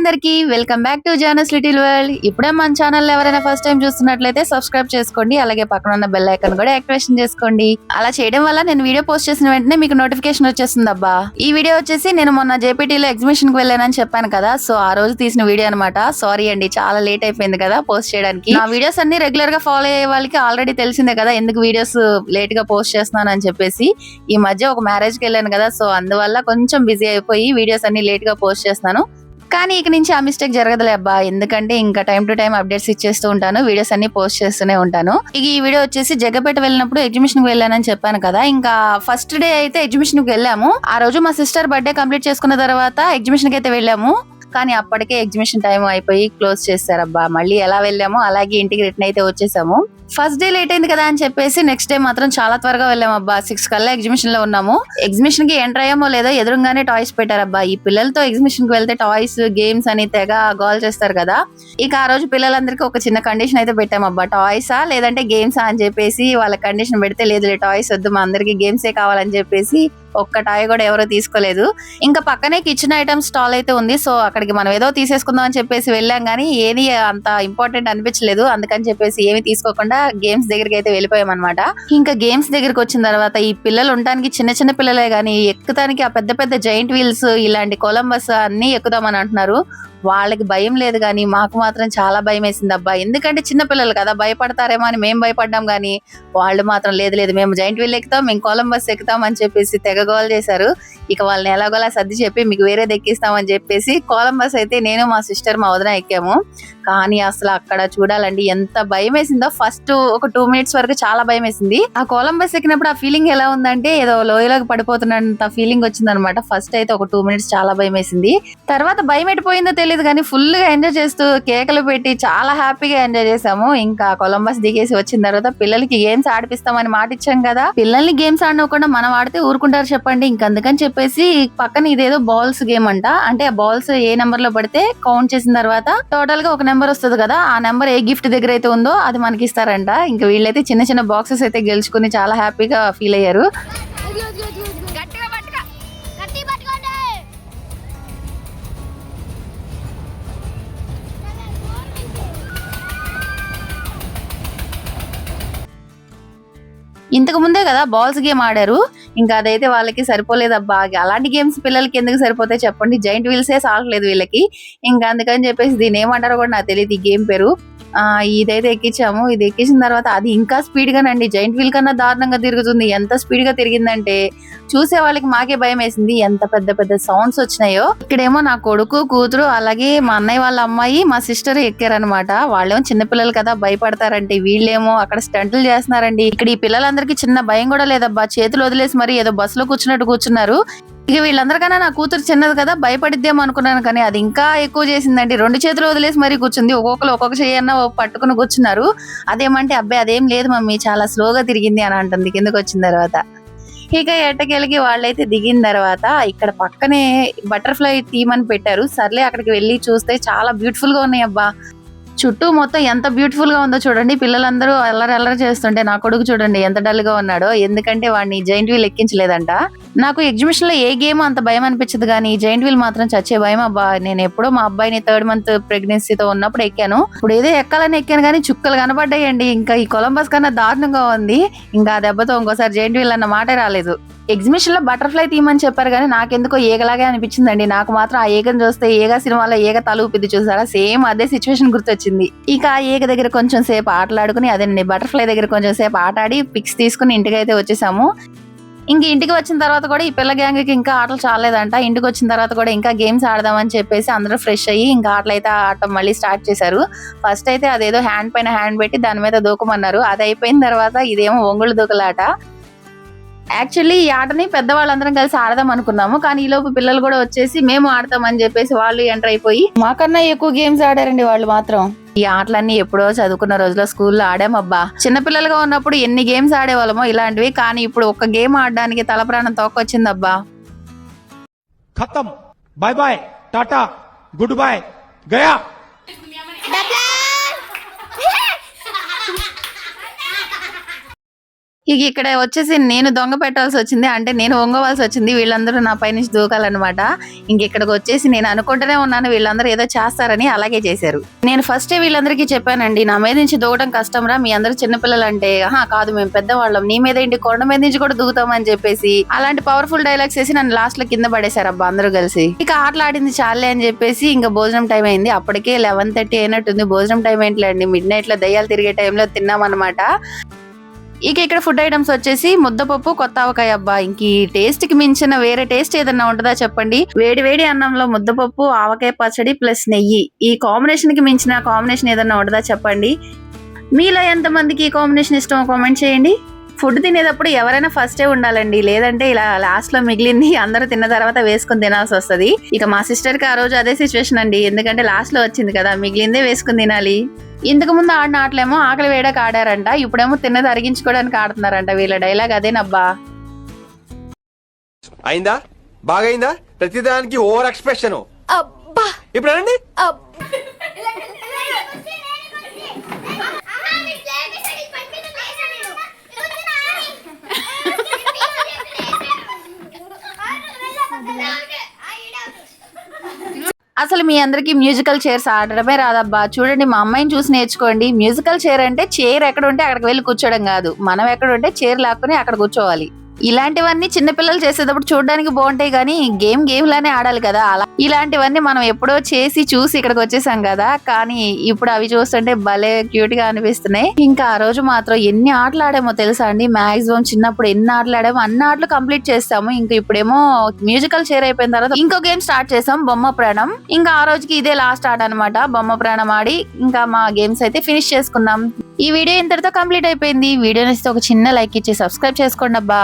అందరికి welcome back to Jana's little world. ఇప్పుడే మన ఛానల్ ఎవరైనా ఫస్ట్ టైం చూస్తున్నట్లయితే సబ్స్క్రైబ్ చేసుకోండి, అలాగే పక్కన ఉన్న బెల్ ఐకాన్ కూడా యాక్టివేషన్ చేసుకోండి. అలా చేయడం వల్ల నేను వీడియో పోస్ట్ చేసిన వెంటనే మీకు నోటిఫికేషన్ వచ్చేస్తుంది అబ్బా. ఈ వీడియో వచ్చేసి నేను మొన్న జేపీటీలో ఎగ్జిబిషన్ కి వెళ్ళానని చెప్పాను కదా, సో ఆ రోజు తీసిన వీడియో అనమాట. సారీ అండి, చాలా లేట్ అయిపోయింది కదా పోస్ట్ చేయడానికి. నా వీడియోస్ అన్ని రెగ్యులర్ గా ఫాలో అయ్యే వాళ్ళకి ఆల్రెడీ తెలిసిందే కదా ఎందుకు వీడియోస్ లేట్ గా పోస్ట్ చేస్తున్నాను అని చెప్పేసి. ఈ మధ్య ఒక మ్యారేజ్ కి వెళ్ళాను కదా, సో అందువల్ల కొంచెం బిజీ అయిపోయి వీడియోస్ అన్ని లేట్ గా పోస్ట్ చేస్తున్నాను. కానీ ఇక నుంచి ఆ మిస్టేక్ జరగదులే అబ్బా, ఎందుకంటే ఇంకా టైం టు టైం అప్డేట్స్ ఇచ్చేస్తూ ఉంటాను, వీడియోస్ అన్ని పోస్ట్ చేస్తూనే ఉంటాను. ఇక ఈ వీడియో వచ్చేసి జగ్గపేట వెళ్ళినప్పుడు ఎగ్జిబిషన్ కి వెళ్ళానని చెప్పాను కదా. ఇంకా ఫస్ట్ డే అయితే ఎగ్జిబిషన్ కి వెళ్ళాము. ఆ రోజు మా సిస్టర్ బర్త్డే కంప్లీట్ చేసుకున్న తర్వాత ఎగ్జిబిషన్ కి అయితే వెళ్ళాము. కానీ అప్పటికే ఎగ్జిబిషన్ టైం అయిపోయి క్లోజ్ చేశారబ్బా. మళ్ళీ ఎలా వెళ్ళామో అలాగే ఇంటికి రిటర్న్ అయితే వచ్చేసాము. ఫస్ట్ డే లేట్ అయింది కదా అని చెప్పేసి నెక్స్ట్ డే మాత్రం చాలా త్వరగా వెళ్ళాము అబ్బా. 6 కల్లా ఎగ్జిబిషన్ లో ఉన్నాము. ఎగ్జిబిషన్ కి ఎంటర్ అయ్యామో లేదో ఎదురుగానే టాయ్స్ పెట్టారబ్బా. ఈ పిల్లలతో ఎగ్జిబిషన్ కి వెళ్తే టాయ్స్ గేమ్స్ అని తెగ గోల్ చేస్తారు కదా. ఇక ఆ రోజు పిల్లలందరికీ ఒక చిన్న కండిషన్ అయితే పెట్టామబ్బా, టాయ్సా లేదంటే గేమ్సా అని చెప్పేసి. వాళ్ళ కండిషన్ పెడితే లేదు టాయ్స్ వద్దు, మా అందరికి గేమ్సే కావాలని చెప్పేసి ఒక్క టాయ్ కూడా ఎవరో తీసుకోలేదు. ఇంకా పక్కనే కిచెన్ ఐటమ్స్ స్టాల్ అయితే ఉంది, సో అక్కడికి మనం ఏదో తీసేసుకుందాం అని చెప్పేసి వెళ్ళాం, కానీ ఏది అంత ఇంపార్టెంట్ అనిపించలేదు. అందుకని చెప్పేసి ఏమి తీసుకోకుండా గేమ్స్ దగ్గరికి అయితే వెళ్ళిపోయాం అనమాట. ఇంకా గేమ్స్ దగ్గరికి వచ్చిన తర్వాత ఈ పిల్లలు ఉండడానికి చిన్న చిన్న పిల్లలే గానీ ఎక్కుతానికి ఆ పెద్ద పెద్ద జైంట్ వీల్స్ ఇలాంటి కొలంబస్ అన్ని ఎక్కుదామని అంటున్నారు. వాళ్ళకి భయం లేదు కానీ మాకు మాత్రం చాలా భయం వేసింది అబ్బా. ఎందుకంటే చిన్న పిల్లలు కదా, భయపడతారేమో అని మేము భయపడ్డాం, కానీ వాళ్ళు మాత్రం లేదు మేము జైంట్ వీల్ ఎక్కుతాం, మేము కొలంబస్ ఎక్కుతాం అని చెప్పేసి తెగగోలు చేశారు. ఇక వాళ్ళని ఎలాగోలా సర్ది చెప్పి మీకు వేరేది ఎక్కిస్తామని చెప్పేసి కొలంబస్ అయితే నేను మా సిస్టర్ మా వదిన ఎక్కాము. కానీ అసలు అక్కడ చూడాలండి ఎంత భయం వేసిందో. ఫస్ట్ ఒక 2 మినిట్స్ వరకు చాలా భయం వేసింది. ఆ కొలంబస్ ఎక్కినప్పుడు ఆ ఫీలింగ్ ఎలా ఉందంటే ఏదో లోయలోకి పడిపోతున్నంత ఫీలింగ్ వచ్చింది అనమాట. ఫస్ట్ అయితే ఒక 2 మినిట్స్ చాలా భయం వేసింది. తర్వాత భయం ఎట్టిపోయిందో తెలియదు కానీ ఫుల్ గా ఎంజాయ్ చేస్తూ కేకలు పెట్టి చాలా హ్యాపీగా ఎంజాయ్ చేసాము. ఇంకా కొలంబస్ దిగేసి వచ్చిన తర్వాత పిల్లలకి గేమ్స్ ఆడిపిస్తామని మాట ఇచ్చాం కదా, పిల్లల్ని గేమ్స్ ఆడనకుండా మనం ఆడితే ఊరుకుంటారు చెప్పండి. ఇంక అందుకని చెప్పేసి పక్కన ఇదేదో బాల్స్ గేమ్ అంట. అంటే ఆ బాల్స్ ఏ నెంబర్ లో పడితే కౌంట్ చేసిన తర్వాత టోటల్ గా ఒక నెంబర్ వస్తుంది కదా, ఆ నెంబర్ ఏ గిఫ్ట్ దగ్గర అయితే ఉందో అది మనకి ఇస్తారంట. ఇంకా వీళ్ళైతే చిన్న చిన్న బాక్సెస్ అయితే గెలుచుకుని చాలా హ్యాపీగా ఫీల్ అయ్యారు. ఇంతకు ముందే కదా బాల్స్ గేమ్ ఆడారు, ఇంకా అదైతే వాళ్ళకి సరిపోలేదబ్బా. అలాంటి గేమ్స్ పిల్లలకి ఎందుకు సరిపోతాయి చెప్పండి, జైంట్ వీల్సే సాగలేదు వీళ్ళకి. ఇంకా అందుకని చెప్పేసి దీని ఏమంటారో కూడా నాకు తెలియదు ఈ గేమ్ పేరు. ఇదైతే ఎక్కించాము. ఇది ఎక్కించిన తర్వాత అది ఇంకా స్పీడ్ గానండి, జైంట్ వీల్ కన్నా దారుణంగా తిరుగుతుంది. ఎంత స్పీడ్ గా తిరిగిందంటే చూసే వాళ్ళకి మాకే భయం వేసింది, ఎంత పెద్ద పెద్ద సౌండ్స్ వచ్చినాయో. ఇక్కడేమో నా కొడుకు కూతురు అలాగే మా అన్నయ్య వాళ్ళ అమ్మాయి మా సిస్టర్ ఎక్కారనమాట. వాళ్ళేమో చిన్నపిల్లలు కదా భయపడతారంటే, వీళ్ళేమో అక్కడ స్టంట్లు చేస్తున్నారండి. ఇక్కడ ఈ పిల్లలందరికీ చిన్న భయం కూడా లేదబ్బా, చేతులు వదిలేసి మరి ఏదో బస్సులో కూర్చున్నట్టు కూర్చున్నారు. ఇక వీళ్ళందరికన్నా నా కూతురు చిన్నది కదా భయపడిద్దేమో అనుకున్నాను, కానీ అది ఇంకా ఎక్కువ చేసిందండి. 2 చేతులు వదిలేసి మరీ కూర్చుంది, ఒక్కొక్క చేయన్నా పట్టుకుని కూర్చున్నారు. అదేమంటే అబ్బాయి అదేం లేదు మమ్మీ చాలా స్లోగా తిరిగింది అని అంటుంది కిందకి వచ్చిన తర్వాత. ఇక ఎట్టకెళ్ళకి వాళ్ళైతే దిగిన తర్వాత ఇక్కడ పక్కనే బటర్ఫ్లై థీమ్ అని పెట్టారు. సర్లే అక్కడికి వెళ్ళి చూస్తే చాలా బ్యూటిఫుల్ గా ఉన్నాయి అబ్బా. చుట్టూ మొత్తం ఎంత బ్యూటిఫుల్ గా ఉందో చూడండి. పిల్లలందరూ అల్లరి చేస్తుంటే నా కొడుకు చూడండి ఎంత డల్ గా ఉన్నాడో, ఎందుకంటే వాడిని జైంట్ వీల్ ఎక్కించలేదంట. నాకు ఎగ్జిబిషన్ లో ఏ గేమ్ అంత భయం అనిపించదు, కానీ జైంట్ వీల్ మాత్రం చచ్చే భయం అబ్బా. నేను ఎప్పుడో మా అబ్బాయిని 3rd మంత్ ప్రెగ్నెన్సీతో ఉన్నప్పుడు ఎక్కాను. ఇప్పుడు ఏదో ఎక్కాలని ఎక్కాను కానీ చుక్కలు కనబడ్డాయండి. ఇంకా ఈ కొలంబస్ కన్నా దారుణంగా ఉంది. ఇంకా ఆ దెబ్బతో ఇంకోసారి జైంట్ వీల్ అన్న మాటే రాలేదు. ఎగ్జిబిషన్ లో బటర్ఫ్లై థీమ్ అని చెప్పారు కానీ నాకెందుకో ఏగలాగే అనిపించిందండి. నాకు మాత్రం ఆ ఏగను చూస్తే ఏగ సినిమాలో ఏగ తల ఊపిద్ది చూసారా, సేమ్ అదే సిచ్యువేషన్ గుర్తొచ్చింది. ఇక ఆ ఏగ దగ్గర కొంచెం సేపు ఆటలాడుకుని, అదేనండి బటర్ఫ్లై దగ్గర కొంచెం సేపు ఆట ఆడి పిక్స్ తీసుకుని ఇంటికి అయితే వచ్చేసాము. ఇంక ఇంటికి వచ్చిన తర్వాత కూడా ఈ పిల్ల గ్యాంగ్ కి ఇంకా ఆటలు చాలేదంట. ఇంటికి వచ్చిన తర్వాత కూడా ఇంకా గేమ్స్ ఆడదామని చెప్పేసి అందరూ ఫ్రెష్ అయ్యి ఇంకా ఆటలు అయితే ఆడటం మళ్ళీ స్టార్ట్ చేశారు. ఫస్ట్ అయితే అదేదో హ్యాండ్ పైన హ్యాండ్ పెట్టి దాని మీద దూకమన్నారు. అది అయిపోయిన తర్వాత ఇదేమో ఒంగుళ్ళు దూకలాట. యాక్చువల్లీ ఈ ఆటని పెద్దవాళ్ళందరం కలిసి ఆడదాం అనుకున్నాము, కానీ ఈ లోపు పిల్లలు కూడా వచ్చేసి మేము ఆడతామని చెప్పేసి వాళ్ళు ఎంటర్ అయిపోయి మాకన్నా ఎక్కువ గేమ్స్ ఆడారండి వాళ్ళు మాత్రం. ఈ ఆటలన్నీ ఎప్పుడో చదువుకున్న రోజులో స్కూల్లో ఆడామబ్బా. చిన్నపిల్లలుగా ఉన్నప్పుడు ఎన్ని గేమ్స్ ఆడేవాళ్ళమో ఇలాంటివి, కానీ ఇప్పుడు ఒక్క గేమ్ ఆడడానికి తల ప్రాణం తోకొచ్చిందబ్బా. ఖతం, bye bye, tata, goodbye, గయా. ఇక ఇక్కడ వచ్చేసి నేను దొంగ పెట్టాల్సి వచ్చింది, అంటే నేను వంగవలసి వచ్చింది. వీళ్ళందరూ నా పై నుంచి దూకాలన్నమాట. ఇక్కడికి వచ్చేసి నేను అనుకుంటూనే ఉన్నాను వీళ్ళందరూ ఏదో చేస్తారని, అలాగే చేశారు. నేను ఫస్టే వీళ్ళందరికీ చెప్పానండి, నా మీద నుంచి దూకడం కష్టంరా, మీ అందరూ చిన్నపిల్లలు అంటే. కాదు మేము పెద్దవాళ్ళం, నీ మీద ఏంటి కొండ మీద నుంచి కూడా దూకుతామని చెప్పేసి అలాంటి పవర్ఫుల్ డైలాగ్స్ వేసి నన్ను లాస్ట్ లో కింద పడేశారు అబ్బా అందరూ కలిసి. ఇక ఆటలాడింది చాలే అని చెప్పేసి ఇంకా భోజనం టైం అయింది. అప్పటికే 11:30 అయినట్టుంది. భోజనం టైం ఏంటిలేండి, మిడ్ నైట్ లో దయ్యాలు తిరిగే టైంలో తిన్నామన్నమాట. ఇక ఇక్కడ ఫుడ్ ఐటమ్స్ వచ్చేసి ముద్దపప్పు, కొత్త ఆవకాయ. అబ్బా ఇంక ఈ టేస్ట్ కి మించిన వేరే టేస్ట్ ఏదన్నా ఉంటుందా చెప్పండి. వేడి వేడి అన్నంలో ముద్దపప్పు, ఆవకాయ పచ్చడి ప్లస్ నెయ్యి, ఈ కాంబినేషన్ కి మించిన కాంబినేషన్ ఏదన్నా ఉంటుందా చెప్పండి. మీలో ఎంతమందికి ఈ కాంబినేషన్ ఇష్టమో కామెంట్ చేయండి. ఫుడ్ తినేటప్పుడు ఎవరైనా ఫస్టే ఉండాలండి, లేదంటే ఇలా లాస్ట్ లో మిగిలింది అందరూ తిన్న తర్వాత వేసుకుని తినాల్సి వస్తుంది. ఇక మా సిస్టర్ కి ఆ రోజు అదే సిచ్యువేషన్ అండి, ఎందుకంటే లాస్ట్ లో వచ్చింది కదా, మిగిలిందే వేసుకుని తినాలి. ఇంతకు ముందు ఆడిన ఆటలేమో ఆకలి వేయడానికి ఆడారంట, ఇప్పుడేమో తిన్నది అరిగించుకోవడానికి ఆడుతున్నారంట. వీళ్ళ డైలాగ్ అదేనబ్బా. అయిందా? బాగైందా? ప్రతిదానికి ఓవర్ ఎక్స్ప్రెషన్. ఇప్పుడు అనండి. అసలు మీ అందరికి మ్యూజికల్ చైర్స్ ఆడడమే రాదబ్బా. చూడండి మా అమ్మాయిని చూసి నేర్చుకోండి. మ్యూజికల్ చైర్ అంటే చైర్ ఎక్కడ ఉంటే అక్కడికి వెళ్ళి కూర్చోడం కాదు, మనం ఎక్కడ ఉంటే చైర్ లాక్కుని అక్కడ కూర్చోవాలి. ఇలాంటివన్నీ చిన్నపిల్లలు చేసేటప్పుడు చూడడానికి బాగుంటాయి కానీ గేమ్ లానే ఆడాలి కదా. అలా ఇలాంటివన్నీ మనం ఎప్పుడో చేసి చూసి ఇక్కడికి వచ్చేసాం కదా, కానీ ఇప్పుడు అవి చూస్తుంటే భలే క్యూట్ గా అనిపిస్తున్నాయి. ఇంకా ఆ రోజు మాత్రం ఎన్ని ఆటలు ఆడామో తెలుసా అండి. మాక్సిమం చిన్నప్పుడు ఎన్ని ఆటలు ఆడామో అన్ని ఆటలు కంప్లీట్ చేస్తాము. ఇంకా ఇప్పుడేమో మ్యూజికల్ చైర్ అయిపోయిన తర్వాత ఇంకో గేమ్ స్టార్ట్ చేసాం, బొమ్మ ప్రాణం. ఇంకా ఆ రోజుకి ఇదే లాస్ట్ ఆట అనమాట. బొమ్మ ప్రాణం ఆడి ఇంకా మా గేమ్స్ అయితే ఫినిష్ చేసుకున్నాం. ఈ వీడియో ఇంతటితో కంప్లీట్ అయిపోయింది. వీడియో నచ్చితే ఒక చిన్న లైక్ ఇచ్చి సబ్స్క్రైబ్ చేసుకోండి అబ్బా.